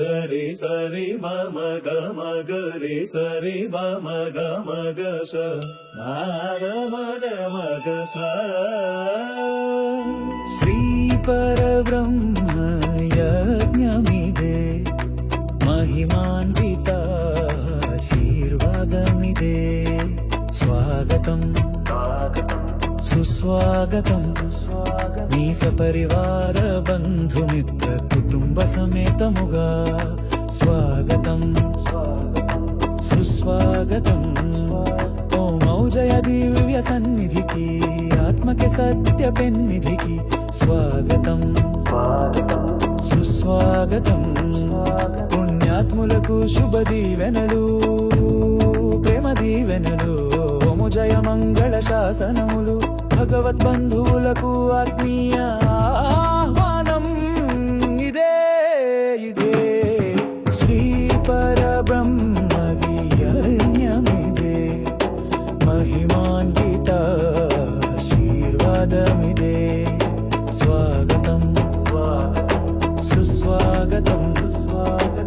సరి సరి మమ గమ గరి సరి మమ గమ గస నారమణ మగ స శ్రీ పరబ్రహ్మ యజ్ఞమిదే మహిమాన్విత ఆశీర్వాదమిదే స్వాగతం సుస్వాగతం నీ సపరివార బంధుమిత్ర కుటుంబ సమేతముగా స్వాగతం సుస్వాగతం ఓం ఔజయ దివ్య సన్నిధికి ఆత్మకి సత్య పెన్నిధికి స్వాగతం సుస్వాగతం పుణ్యాత్ములకు శుభ దీవెనలు ప్రేమ దీవెనలు ఓము జయ మంగళ శాసనములు భగవద్బంధువులకు ఆత్మీయ ఆహ్వానం ఇదే ఇదే శ్రీ పరబ్రహ్మది యజ్ఞమిదే మహిమాన్విత ఆశీర్వాదమిదే స్వాగతం సుస్వాగతం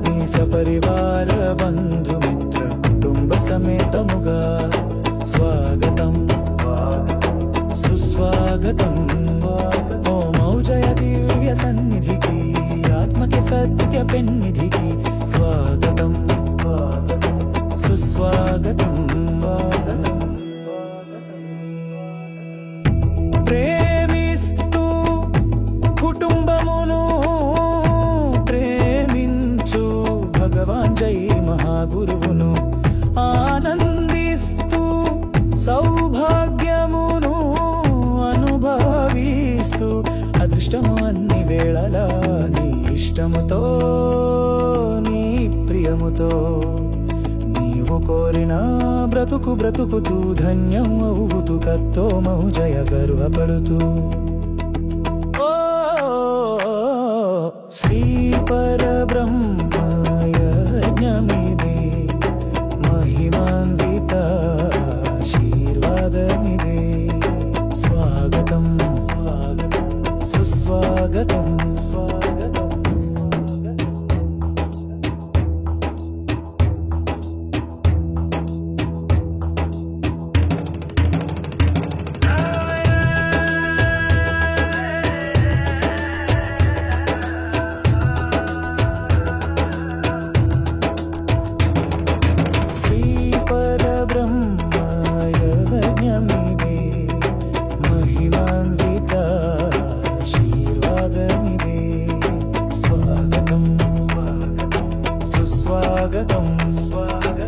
నీ సపరివార బంధుమిత్ర కుటుంబ సమేతముగా స్వాగతం సుస్వాగతం ఓం ఔజయ దివ్య సన్నిధికి ఆత్మకి సత్య పెన్నిధికి స్వాగతం సుస్వాగతం ప్రేమిస్తూ కుటుంబమును ప్రేమించు భగవాన్ జై మహాగురువును ఆనందిస్తూ సౌభాగ్యమును అనుభవిస్తూ అదృష్టము అన్ని వేళలా నీ ఇష్టముతో నీ ప్రియముతో నీవు కోరిన బ్రతుకు బ్రతుకుతూ ధన్యం అవుతూ కత్తోమౌ జయ గర్వపడుతూ ఓ శ్రీ పరబ్రహ్మ యజ్ఞమిదే మహిమాన్విత ఆశీర్వాదమిదే స్వాగతం సుస్వాగతం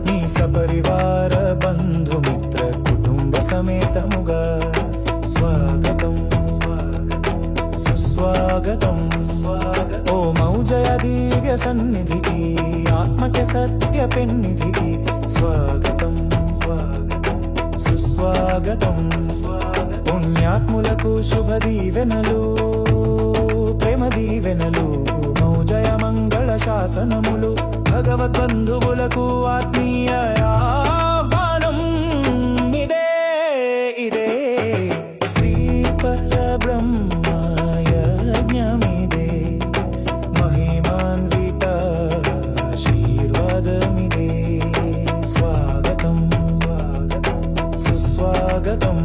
నీ సపరివార బంధుమిత్ర కుటుంబ సమేతముగా స్వాగతం సుస్వాగతం ఓం ఔజయ దివ్య సన్నిధికి ఆత్మకి సత్య పెన్నిధికి స్వాగతం సుస్వాగతం పుణ్యాత్ములకు శుభ దీవెనలు ప్రేమ దీవెనలు ఔజయ మంగళ శాసనములు భగవద్బంధువులకు ఆత్మీయ ఆహ్వానం ఇదే ఇదే శ్రీ పరబ్రహ్మ యజ్ఞమిదే మహిమాన్విత ఆశీర్వాదమిదే స్వాగతం సుస్వాగతం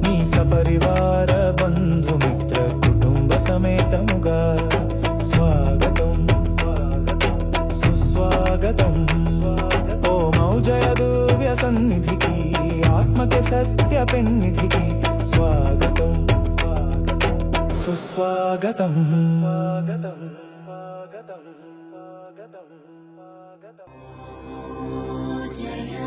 నీ సపరివార బంధుమిత్ర కుటుంబ సమేతముగా స్వాగతం సుస్వాగతం ఓం ఔజయ దివ్య సన్నిధికి ఆత్మకి సత్య పెన్నిధికి స్వాగతం సుస్వాగతం జయ